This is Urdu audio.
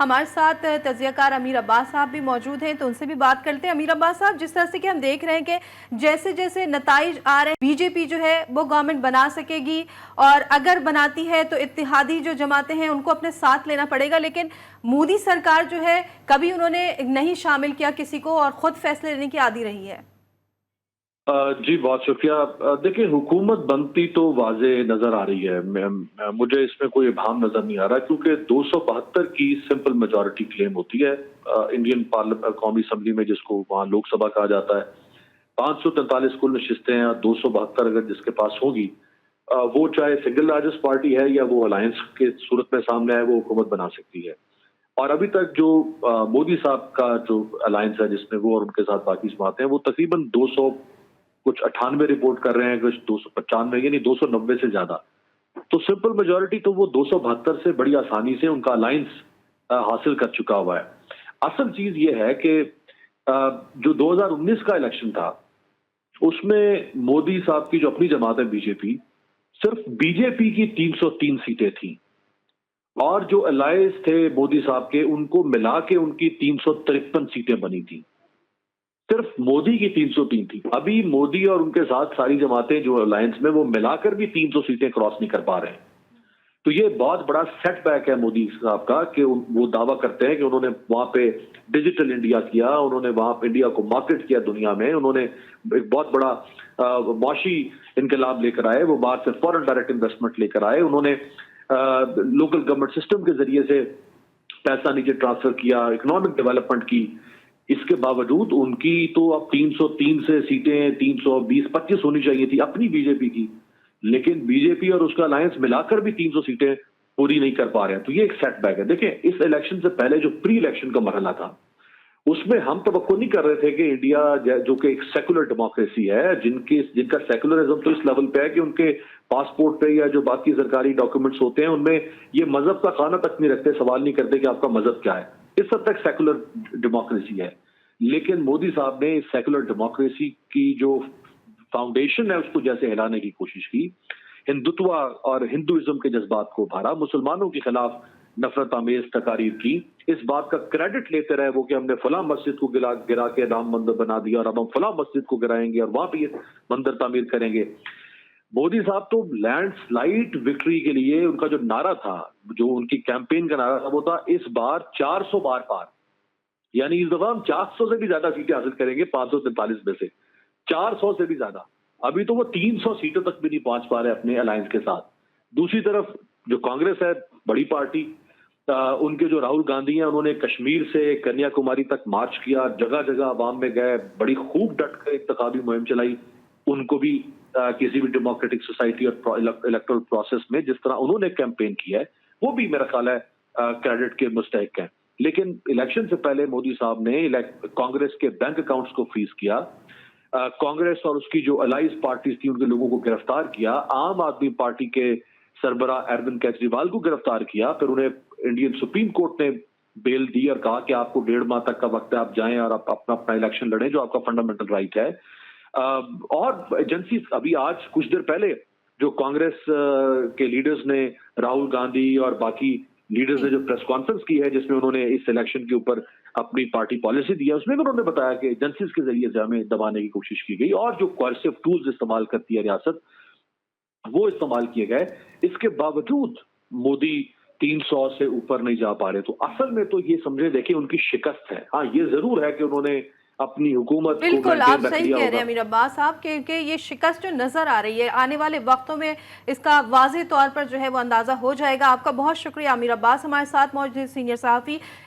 ہمارے ساتھ تجزیہ کار امیر عباس صاحب بھی موجود ہیں، تو ان سے بھی بات کرتے ہیں۔ امیر عباس صاحب، جس طرح سے کہ ہم دیکھ رہے ہیں کہ جیسے جیسے نتائج آ رہے ہیں، بی جے پی جو ہے وہ گورنمنٹ بنا سکے گی، اور اگر بناتی ہے تو اتحادی جو جماعتیں ہیں ان کو اپنے ساتھ لینا پڑے گا، لیکن مودی سرکار جو ہے کبھی انہوں نے نہیں شامل کیا کسی کو اور خود فیصلے لینے کی عادی رہی ہے۔ جی بہت شکریہ۔ دیکھیں، حکومت بنتی تو واضح نظر آ رہی ہے، مجھے اس میں کوئی ابہام نظر نہیں آ رہا، کیونکہ 272 کی سمپل میجورٹی کلیم ہوتی ہے انڈین قومی اسمبلی میں، جس کو وہاں لوک سبھا کہا جاتا ہے۔ 543 کل نشستیں ہیں اور 272 اگر جس کے پاس ہوگی، وہ چاہے سنگل لارجسٹ پارٹی ہے یا وہ الائنس کے صورت میں سامنے ہے، وہ حکومت بنا سکتی ہے۔ اور ابھی تک جو مودی صاحب کا جو الائنس ہے، جس میں وہ اور ان کے ساتھ باقی جماعتیں ہیں، وہ تقریباً 200 کچھ 98 رپورٹ کر رہے ہیں، کچھ 295، یعنی 290 سے زیادہ۔ تو سمپل میجورٹی تو وہ 272 سے بڑی آسانی سے ان کا الائنس حاصل کر چکا ہوا ہے۔ اصل چیز یہ ہے کہ جو 2019 کا الیکشن تھا، اس میں مودی صاحب کی جو اپنی جماعت ہے بی جے پی، صرف بی جے پی کی 303 سیٹیں تھیں، اور جو الائنس تھے مودی صاحب کے، ان کو ملا کے ان کی 353 سیٹیں بنی تھیں۔ صرف مودی کی 303 تھی۔ ابھی مودی اور ان کے ساتھ ساری جماعتیں جو الائنس میں، وہ ملا کر بھی 300 سیٹیں کراس نہیں کر پا رہے ہیں۔ تو یہ بہت بڑا سیٹ بیک ہے مودی صاحب کا، کہ وہ دعویٰ کرتے ہیں کہ انہوں نے وہاں پہ ڈیجیٹل انڈیا کیا، انہوں نے وہاں پہ انڈیا کو مارکیٹ کیا دنیا میں، انہوں نے ایک بہت بڑا معاشی انقلاب لے کر آئے، وہ باہر سے فورن ڈائریکٹ انویسٹمنٹ لے کر آئے، انہوں نے لوکل گورنمنٹ سسٹم کے ذریعے سے پیسہ نیچے ٹرانسفر کیا، اکنامک ڈیولپمنٹ کی۔ اس کے باوجود ان کی تو اب 303 سے سیٹیں 320 25 ہونی چاہیے تھی اپنی بی جے پی کی، لیکن بی جے پی اور اس کا الائنس ملا کر بھی 300 سیٹیں پوری نہیں کر پا رہے ہیں۔ تو یہ ایک سیٹ بیک ہے۔ دیکھیں، اس الیکشن سے پہلے جو پری الیکشن کا مرحلہ تھا، اس میں ہم توقع نہیں کر رہے تھے کہ انڈیا جو کہ ایک سیکولر ڈیموکریسی ہے، جن کا سیکولرزم تو اس لیول پہ ہے کہ ان کے پاسپورٹ پہ یا جو باقی سرکاری ڈاکیومنٹس ہوتے ہیں، ان میں یہ مذہب کا خانہ تک نہیں رکھتے، سوال نہیں کرتے کہ آپ کا مذہب کیا ہے۔ اس حد تک سیکولر ڈیموکریسی ہے۔ لیکن مودی صاحب نے اس سیکولر ڈیموکریسی کی جو فاؤنڈیشن ہے، اس کو جیسے ہلانے کی کوشش کی، ہندوتوا اور ہندوازم کے جذبات کو ابھارا، مسلمانوں کے خلاف نفرت آمیز تقاریر کی، اس بات کا کریڈٹ لیتے رہے وہ کہ ہم نے فلاں مسجد کو گرا کے رام مندر بنا دیا، اور اب ہم فلاں مسجد کو گرائیں گے اور وہاں پہ یہ مندر تعمیر کریں گے۔ مودی صاحب تو لینڈ سلائڈ وکٹری کے لیے ان کا جو نعرہ تھا، جو ان کی کیمپین کا نعرہ تھا، وہ تھا اس بار 400 بار پار، یعنی اس دفعہ ہم 400 سے بھی زیادہ سیٹیں حاصل کریں گے 543 میں سے، 400 سے بھی زیادہ۔ ابھی تو وہ 300 سیٹوں تک بھی نہیں پہنچ پا رہے اپنے الائنس کے ساتھ۔ دوسری طرف جو کانگریس ہے، بڑی پارٹی، ان کے جو راہل گاندھی ہیں، انہوں نے کشمیر سے کنیا کماری تک مارچ کیا، جگہ جگہ عوام میں گئے، بڑی خوب ڈٹ کر انتخابی مہم چلائی۔ ان کو بھی کسی بھی ڈیموکریٹک سوسائٹی اور الیکٹرل پروسیس میں جس طرح انہوں نے کیمپین کی ہے، وہ بھی میرا خیال ہے کریڈٹ کے مستحق ہیں۔ لیکن الیکشن سے پہلے مودی صاحب نے کانگریس کے بینک اکاؤنٹس کو فریز کیا، کانگریس اور اس کی جو الائز پارٹیز تھی ان کے لوگوں کو گرفتار کیا، عام آدمی پارٹی کے سربراہ اروند کیجریوال کو گرفتار کیا، پھر انہیں انڈین سپریم کورٹ نے بیل دی اور کہا کہ آپ کو 1.5 ماہ تک کا وقت ہے، آپ جائیں اور آپ اپنا الیکشن لڑیں، جو آپ کا فنڈامنٹل رائٹ ہے۔ اور ایجنسیز، ابھی آج کچھ دیر پہلے جو کانگریس کے لیڈرز نے، راہل گاندھی اور باقی لیڈرز نے جو پریس کانفرنس کی ہے، جس میں انہوں نے اس الیکشن کے اوپر اپنی پارٹی پالیسی دی ہے، اس میں بھی انہوں نے بتایا کہ ایجنسیز کے ذریعے سے ہمیں دبانے کی کوشش کی گئی، اور جو کوئرسو ٹولز استعمال کرتی ہے ریاست، وہ استعمال کیے گئے۔ اس کے باوجود مودی 300 سے اوپر نہیں جا پا رہے۔ تو اصل میں تو یہ سمجھے، دیکھیں، ان کی شکست ہے۔ ہاں، یہ ضرور ہے کہ انہوں نے اپنی حکومت کو بالکل آپ رکھ صحیح لیا کہہ رہے ہوگا۔ ہیں امیر عباس صاحب، کہ یہ شکست جو نظر آ رہی ہے، آنے والے وقتوں میں اس کا واضح طور پر جو ہے وہ اندازہ ہو جائے گا۔ آپ کا بہت شکریہ امیر عباس، ہمارے ساتھ موجود سینئر صحافی۔